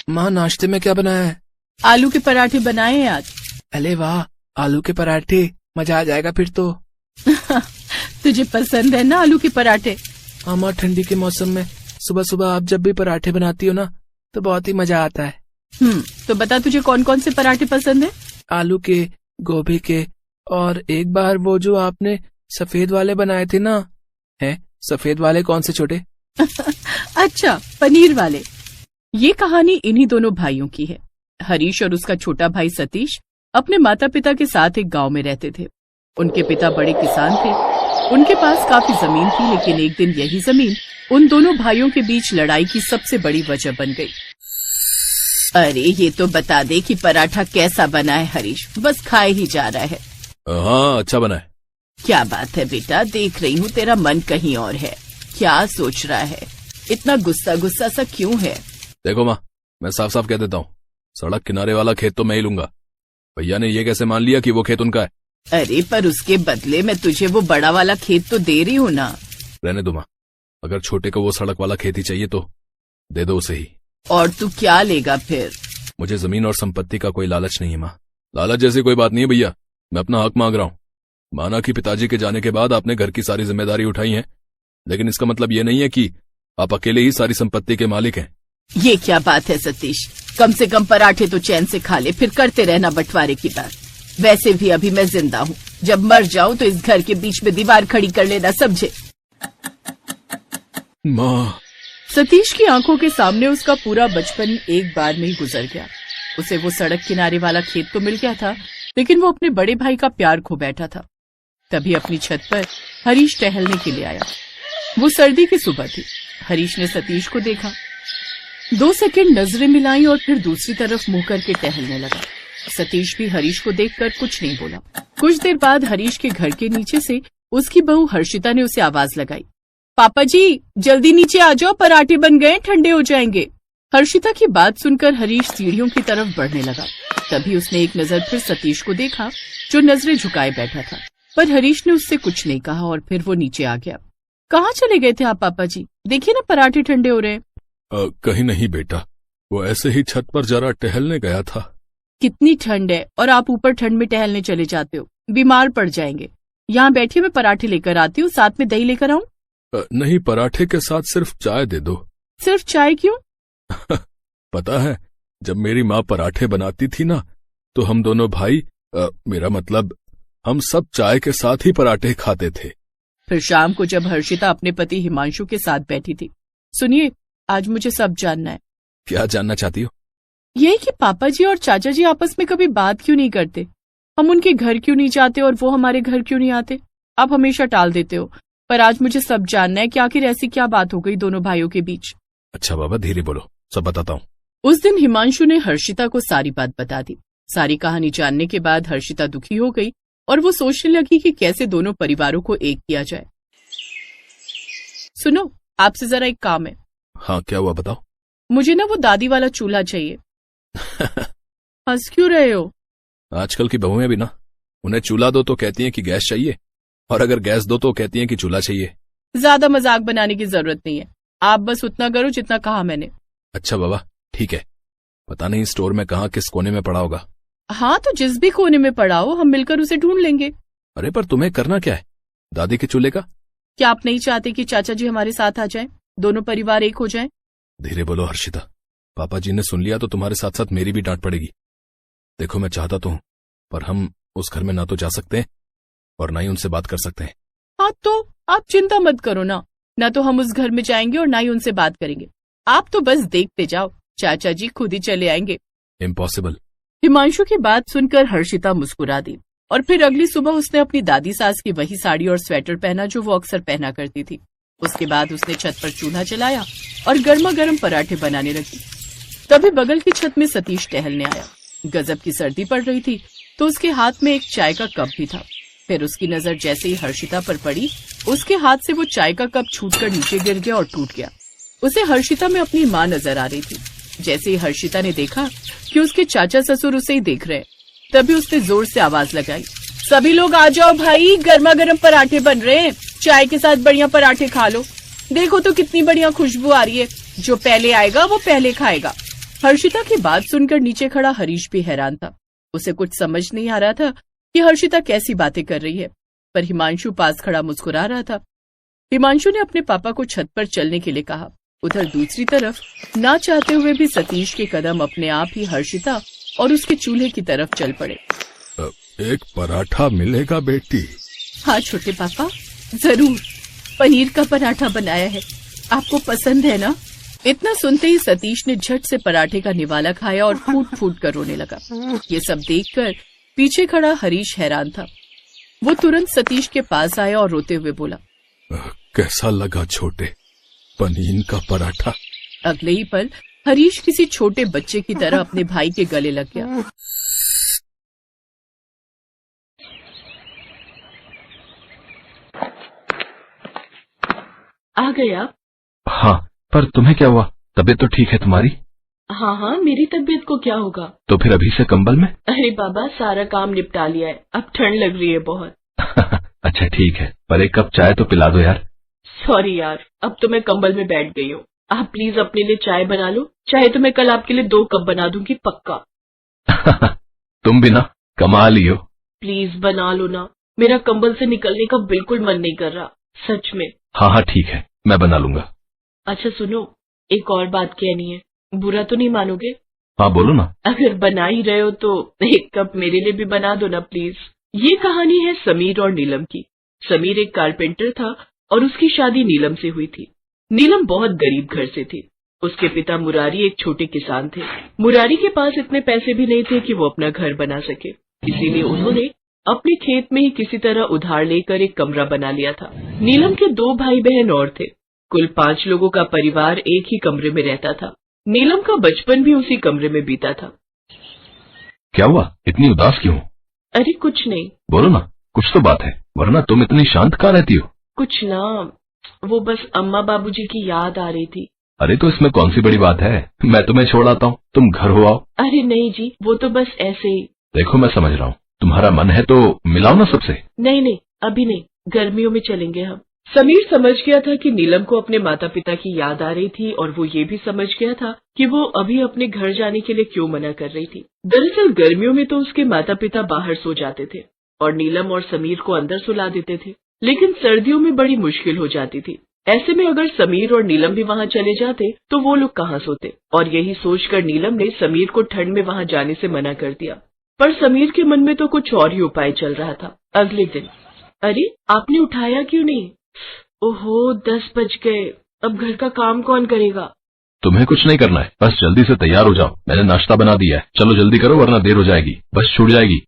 माँ नाश्ते में क्या बनाया है? आलू के पराठे बनाए हैं आज। अरे वाह, आलू के पराठे, मजा आ जाएगा फिर तो। तुझे पसंद है ना आलू के पराठे? हाँ माँ, ठंडी के मौसम में सुबह सुबह आप जब भी पराठे बनाती हो ना तो बहुत ही मजा आता है। तो बता तुझे कौन कौन से पराठे पसंद है? आलू के, गोभी के, और एक बार वो जो आपने सफेद वाले बनाए थे ना। हैं सफेद वाले कौन से छोटे? अच्छा, पनीर वाले। ये कहानी इन्हीं दोनों भाइयों की है। हरीश और उसका छोटा भाई सतीश अपने माता पिता के साथ एक गांव में रहते थे। उनके पिता बड़े किसान थे। उनके पास काफी जमीन थी, लेकिन एक दिन यही जमीन उन दोनों भाइयों के बीच लड़ाई की सबसे बड़ी वजह बन गई। अरे ये तो बता दे कि पराठा कैसा बना है हरीश, बस खाए ही जा रहा है। हाँ अच्छा बना है। क्या बात है बेटा, देख रही हूँ तेरा मन कहीं और है। क्या सोच रहा है? इतना गुस्सा गुस्सा सा क्यों है? देखो माँ, मैं साफ साफ कह देता हूँ, सड़क किनारे वाला खेत तो मैं ही लूंगा। भैया ने ये कैसे मान लिया कि वो खेत उनका है? अरे पर उसके बदले मैं तुझे वो बड़ा वाला खेत तो दे रही हूँ ना। रहने दो माँ, अगर छोटे को वो सड़क वाला खेत ही चाहिए तो दे दो उसे ही। और तू क्या लेगा फिर? मुझे जमीन और संपत्ति का कोई लालच नहीं है माँ। लालच जैसी कोई बात नहीं है भैया, मैं अपना हक मांग रहा हूँ। माना कि पिताजी के जाने के बाद आपने घर की सारी जिम्मेदारी उठाई है, लेकिन इसका मतलब ये नहीं है कि आप अकेले ही सारी संपत्ति के मालिक हैं। ये क्या बात है सतीश? कम से कम पराठे तो चैन से खा ले, फिर करते रहना बंटवारे की बात। वैसे भी अभी मैं जिंदा हूँ, जब मर जाऊँ तो इस घर के बीच में दीवार खड़ी कर लेना, समझे? माँ। सतीश की आंखों के सामने उसका पूरा बचपन एक बार में ही गुजर गया। उसे वो सड़क किनारे वाला खेत तो मिल गया था, लेकिन वो अपने बड़े भाई का प्यार खो बैठा था। तभी अपनी छत पर हरीश टहलने के लिए आया। वो सर्दी की सुबह थी। हरीश ने सतीश को देखा, 2 सेकंड नजरें मिलाई और फिर दूसरी तरफ मुंह करके टहलने लगा। सतीश भी हरीश को देखकर कुछ नहीं बोला। कुछ देर बाद हरीश के घर के नीचे से उसकी बहू हर्षिता ने उसे आवाज लगाई, पापा जी जल्दी नीचे आ जाओ, पराठे बन गए, ठंडे हो जाएंगे। हर्षिता की बात सुनकर हरीश सीढ़ियों की तरफ बढ़ने लगा। तभी उसने एक नजर फिर सतीश को देखा, जो नजरें झुकाए बैठा था, पर हरीश ने उससे कुछ नहीं कहा और फिर वो नीचे आ गया। कहाँ चले गए थे आप पापा जी? देखिए ना पराठे ठंडे हो रहे हैं। कहीं नहीं बेटा, वो ऐसे ही छत पर जरा टहलने गया था। कितनी ठंड है और आप ऊपर ठंड में टहलने चले जाते हो, बीमार पड़ जाएंगे। यहाँ बैठिए, मैं पराठे लेकर आती हूँ, साथ में दही लेकर आऊं? नहीं, पराठे के साथ सिर्फ चाय दे दो। सिर्फ चाय क्यों? पता है, जब मेरी माँ पराठे बनाती थी ना तो हम दोनों भाई, मेरा मतलब हम सब चाय के साथ ही पराठे खाते थे। फिर शाम को जब हर्षिता अपने पति हिमांशु के साथ बैठी थी, सुनिए आज मुझे सब जानना है। क्या जानना चाहती हो? यही कि पापा जी और चाचा जी आपस में कभी बात क्यों नहीं करते? हम उनके घर क्यों नहीं जाते और वो हमारे घर क्यों नहीं आते? आप हमेशा टाल देते हो, पर आज मुझे सब जानना है कि आखिर ऐसी क्या बात हो गई दोनों भाइयों के बीच। अच्छा बाबा, धीरे बोलो, सब बताता हूँ। उस दिन हिमांशु ने हर्षिता को सारी बात बता दी। सारी कहानी जानने के बाद हर्षिता दुखी हो गई और वो सोचने लगी कि कैसे दोनों परिवारों को एक किया जाए। सुनो, आपसे जरा एक काम है। हाँ क्या हुआ, बताओ। मुझे ना वो दादी वाला चूल्हा चाहिए। हंस क्यों रहे हो? आजकल की बहुएं भी ना, उन्हें चूल्हा दो तो कहती हैं कि गैस चाहिए, और अगर गैस दो तो कहती हैं कि चूल्हा चाहिए। ज्यादा मजाक बनाने की जरूरत नहीं है, आप बस उतना करो जितना कहा मैंने। अच्छा बाबा ठीक है। पता नहीं स्टोर में कहाँ किस कोने में पड़ा होगा। हाँ तो जिस भी कोने में पड़ा हो हम मिलकर उसे ढूंढ लेंगे। अरे पर तुम्हें करना क्या है दादी के चूल्हे का? क्या आप नहीं चाहते कि चाचा जी हमारे साथ आ जाएं, दोनों परिवार एक हो जाएं? धीरे बोलो हर्षिता, पापा जी ने सुन लिया तो तुम्हारे साथ साथ मेरी भी डांट पड़ेगी। देखो मैं चाहता तो हूँ, पर हम उस घर में ना तो जा सकते हैं और ना ही उनसे बात कर सकते हैं। हाँ तो आप चिंता मत करो ना तो हम उस घर में जाएंगे और ना ही उनसे बात करेंगे। आप तो बस देखते जाओ, चाचा जी खुद ही चले आएंगे। इम्पॉसिबल। हिमांशु की बात सुनकर हर्षिता मुस्कुरा दी और फिर अगली सुबह उसने अपनी दादी सास की वही साड़ी और स्वेटर पहना जो वो अक्सर पहना करती थी। उसके बाद उसने छत पर चूल्हा जलाया और गर्मा गर्म पराठे बनाने लगी। तभी बगल की छत में सतीश टहलने आया। गजब की सर्दी पड़ रही थी तो उसके हाथ में एक चाय का कप भी था। फिर उसकी नजर जैसे ही हर्षिता पर पड़ी, उसके हाथ से वो चाय का कप छूटकर नीचे गिर गया और टूट गया। उसे हर्षिता में अपनी माँ नजर आ रही थी। जैसे ही हर्षिता ने देखा कि उसके चाचा ससुर उसे ही देख रहे, तभी उसने जोर से आवाज लगाई, सभी लोग आ जाओ भाई, गर्मा गर्म पराठे बन रहे हैं, चाय के साथ बढ़िया पराठे खा लो। देखो तो कितनी बढ़िया खुशबू आ रही है, जो पहले आएगा वो पहले खाएगा। हर्षिता की बात सुनकर नीचे खड़ा हरीश भी हैरान था। उसे कुछ समझ नहीं आ रहा था कि हर्षिता कैसी बातें कर रही है, पर हिमांशु पास खड़ा मुस्कुरा रहा था। हिमांशु ने अपने पापा को छत पर चलने के लिए कहा। उधर दूसरी तरफ ना चाहते हुए भी सतीश के कदम अपने आप ही हर्षिता और उसके चूल्हे की तरफ चल पड़े। एक पराठा मिलेगा बेटी? हाँ छोटे पापा, जरूर। पनीर का पराठा बनाया है, आपको पसंद है ना? इतना सुनते ही सतीश ने झट से पराठे का निवाला खाया और फूट फूट कर रोने लगा। ये सब देखकर पीछे खड़ा हरीश हैरान था। वो तुरंत सतीश के पास आया और रोते हुए बोला, कैसा लगा छोटे, पनीर का पराठा? अगले ही पल हरीश किसी छोटे बच्चे की तरह अपने भाई के गले लग गया। आ गए आप? हाँ, पर तुम्हें क्या हुआ? तबीयत तो ठीक है तुम्हारी? हाँ हाँ, मेरी तबीयत को क्या होगा? तो फिर अभी से कंबल में? अरे बाबा, सारा काम निपटा लिया है, अब ठंड लग रही है बहुत। अच्छा ठीक है, पर एक कप चाय तो पिला दो यार। सॉरी यार, अब तो मैं कंबल में बैठ गई हूँ। आप प्लीज अपने लिए चाय बना लो, चाहे तो मैं कल आपके लिए 2 कप बना दूंगी पक्का। तुम भी ना कमाल ही हो। प्लीज बना लो ना, मेरा कंबल से निकलने का बिल्कुल मन नहीं कर रहा, सच में। हाँ हाँ ठीक है, मैं बना लूंगा। अच्छा सुनो, एक और बात कहनी है, बुरा तो नहीं मानोगे? हाँ बोलो ना। अगर बना ही रहे हो तो 1 कप मेरे लिए भी बना दो ना प्लीज। ये कहानी है समीर और नीलम की। समीर एक कारपेंटर था और उसकी शादी नीलम से हुई थी। नीलम बहुत गरीब घर से थी। उसके पिता मुरारी एक छोटे किसान थे। मुरारी के पास इतने पैसे भी नहीं थे कि वो अपना घर बना सके, इसीलिए उन्होंने अपने खेत में ही किसी तरह उधार लेकर एक कमरा बना लिया था। नीलम के 2 भाई बहन और थे। कुल 5 लोगों का परिवार एक ही कमरे में रहता था। नीलम का बचपन भी उसी कमरे में बीता था। क्या हुआ, इतनी उदास क्यों? अरे कुछ नहीं। बोलो ना, कुछ तो बात है, वरना तुम इतनी शांत कहाँ रहती हो? कुछ ना, वो बस अम्मा बाबूजी की याद आ रही थी। अरे तो इसमें कौन सी बड़ी बात है, मैं तुम्हें छोड़ आता हूँ, तुम घर हो आओ। अरे नहीं जी, वो तो बस ऐसे ही। देखो मैं समझ रहा हूँ, तुम्हारा मन है तो मिलाओ ना सबसे। नहीं नहीं, अभी नहीं, गर्मियों में चलेंगे हम। समीर समझ गया था कि नीलम को अपने माता पिता की याद आ रही थी और वो ये भी समझ गया था कि वो अभी अपने घर जाने के लिए क्यों मना कर रही थी। दरअसल गर्मियों में तो उसके माता पिता बाहर सो जाते थे और नीलम और समीर को अंदर सुला देते थे, लेकिन सर्दियों में बड़ी मुश्किल हो जाती थी। ऐसे में अगर समीर और नीलम भी वहाँ चले जाते तो वो लोग कहाँ सोते, और यही सोचकर नीलम ने समीर को ठंड में वहाँ जाने से मना कर दिया। पर समीर के मन में तो कुछ और ही उपाय चल रहा था। अगले दिन, अरे आपने उठाया क्यों नहीं? ओहो 10 बज गए, अब घर का काम कौन करेगा? तुम्हें कुछ नहीं करना है, बस जल्दी से तैयार हो जाओ, मैंने नाश्ता बना दिया है, चलो जल्दी करो वरना देर हो जाएगी, बस छूट जाएगी।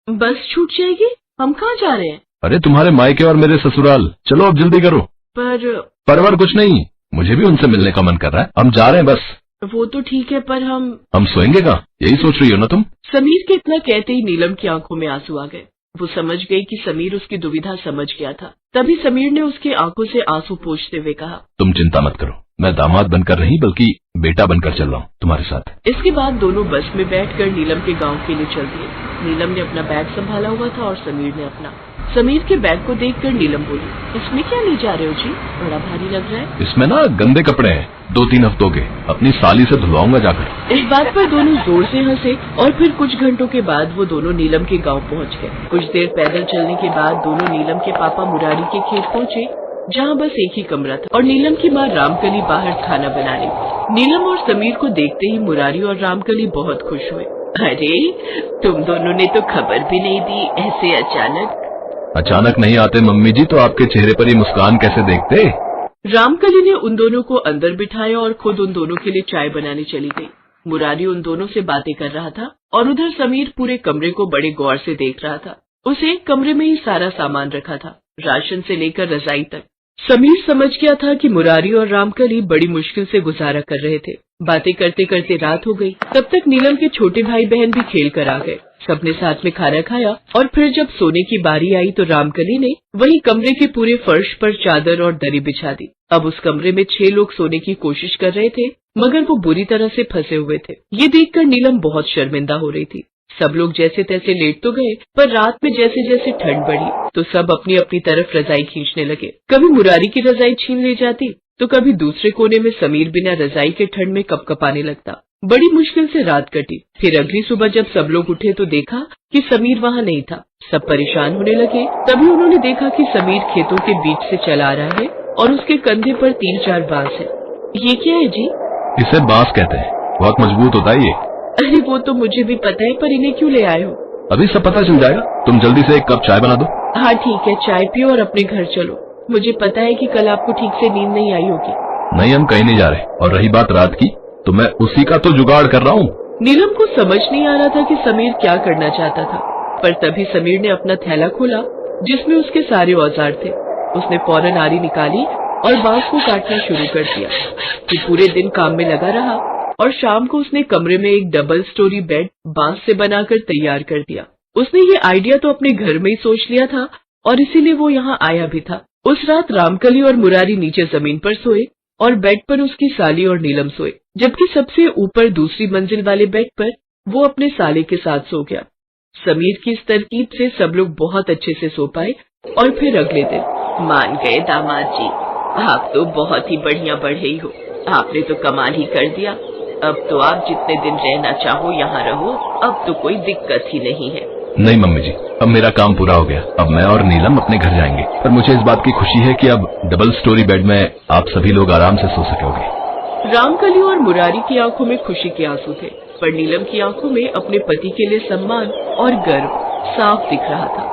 बस छूट जाएगी? हम कहाँ जा रहे हैं? अरे तुम्हारे मायके और मेरे ससुराल, चलो अब जल्दी करो। परवर कुछ नहीं, मुझे भी उनसे मिलने का मन कर रहा है, हम जा रहे हैं बस। वो तो ठीक है, पर हम सोएंगे कहाँ, यही सोच रही हो ना तुम? समीर के इतना कहते ही नीलम की आंखों में आंसू आ गए। वो समझ गई कि समीर उसकी दुविधा समझ गया था। तभी समीर ने उसकी आंखों से आंसू पोंछते हुए कहा, तुम चिंता मत करो, मैं दामाद बनकर नहीं बल्कि बेटा बनकर चल रहा हूँ तुम्हारे साथ। इसके बाद दोनों बस में बैठकर नीलम के गांव के लिए चल दिए। नीलम ने अपना बैग संभाला हुआ था और समीर ने अपना। समीर के बैग को देखकर नीलम बोली, इसमें क्या ले जा रहे हो जी, बड़ा भारी लग रहा है। इसमें ना गंदे कपड़े हैं, 2-3 हफ्तों के, अपनी साली से धुलवाऊंगा जाकर। इस बात पर दोनों जोर से हंसे और फिर कुछ घंटों के बाद वो दोनों नीलम के गांव पहुंच गए। कुछ देर पैदल चलने के बाद दोनों नीलम के पापा मुरारी के खेत पहुंचे, जहां बस एक ही कमरा था और नीलम की माँ रामकली बाहर खाना बना रही थी। नीलम और समीर को देखते ही मुरारी और रामकली बहुत खुश हुए। अरे तुम दोनों ने तो खबर भी नहीं दी, ऐसे अचानक। अचानक नहीं आते मम्मी जी तो आपके चेहरे पर ये मुस्कान कैसे देखते? रामकली ने उन दोनों को अंदर बिठाया और खुद उन दोनों के लिए चाय बनाने चली गई। मुरारी उन दोनों से बातें कर रहा था और उधर समीर पूरे कमरे को बड़े गौर से देख रहा था। उस एक कमरे में ही सारा सामान रखा था, राशन से लेकर रजाई तक। समीर समझ गया था कि मुरारी और रामकली बड़ी मुश्किल से गुजारा कर रहे थे। बातें करते करते रात हो गई। तब तक नीलम के छोटे भाई बहन भी खेल कर आ गए। सबने साथ में खाना खाया और फिर जब सोने की बारी आई तो रामकली ने वही कमरे के पूरे फर्श पर चादर और दरी बिछा दी। अब उस कमरे में 6 लोग सोने की कोशिश कर रहे थे, मगर वो बुरी तरह से फंसे हुए थे। ये देखकर नीलम बहुत शर्मिंदा हो रही थी। सब लोग जैसे तैसे लेट तो गए, पर रात में जैसे जैसे ठंड बढ़ी तो सब अपनी अपनी तरफ रजाई खींचने लगे। कभी मुरारी की रजाई छीन ले जाती तो कभी दूसरे कोने में समीर बिना रजाई के ठंड में कपकपाने लगता। बड़ी मुश्किल से रात कटी। फिर अगली सुबह जब सब लोग उठे तो देखा कि समीर वहाँ नहीं था। सब परेशान होने लगे। तभी उन्होंने देखा कि समीर खेतों के बीच से चला आ रहा है और उसके कंधे पर 3-4 बांस है। ये क्या है जी? इसे बांस कहते हैं, बहुत मजबूत होता है ये। अरे वो तो मुझे भी पता है, पर इन्हें क्यों ले आए हो? अभी सब पता चल जाएगा। तुम जल्दी से एक कप चाय बना दो। हाँ ठीक है, चाय पियो और अपने घर चलो। मुझे पता है कि कल आपको ठीक से नींद नहीं आई होगी। नहीं, हम कहीं नहीं जा रहे। और रही बात रात की, तो मैं उसी का तो जुगाड़ कर रहा हूँ। नीलम को समझ नहीं आ रहा था कि समीर क्या करना चाहता था, पर तभी समीर ने अपना थैला खोला जिसमें उसके सारे औजार थे। उसने फौरन आरी निकाली और बांस को काटना शुरू कर दिया। फिर पूरे दिन काम में लगा रहा और शाम को उसने कमरे में एक डबल स्टोरी बेड बांस से बनाकर तैयार कर दिया। उसने ये आइडिया तो अपने घर में ही सोच लिया था और इसीलिए वो यहाँ आया भी था। उस रात रामकली और मुरारी नीचे जमीन पर सोए और बेड पर उसकी साली और नीलम सोए, जबकि सबसे ऊपर दूसरी मंजिल वाले बेड पर वो अपने साले के साथ सो गया। समीर की इस तरकीब से सब लोग बहुत अच्छे से सो पाए। और फिर अगले दिन, मान गए दामाद जी, आप तो बहुत ही बढ़िया बढ़ई हो। आपने तो कमाल ही कर दिया। अब तो आप जितने दिन रहना चाहो यहाँ रहो, अब तो कोई दिक्कत ही नहीं है। नहीं मम्मी जी, अब मेरा काम पूरा हो गया। अब मैं और नीलम अपने घर जाएंगे। पर मुझे इस बात की खुशी है कि अब डबल स्टोरी बेड में आप सभी लोग आराम से सो सकोगे। रामकली और मुरारी की आंखों में खुशी के आंसू थे, पर नीलम की आंखों में अपने पति के लिए सम्मान और गर्व साफ दिख रहा था।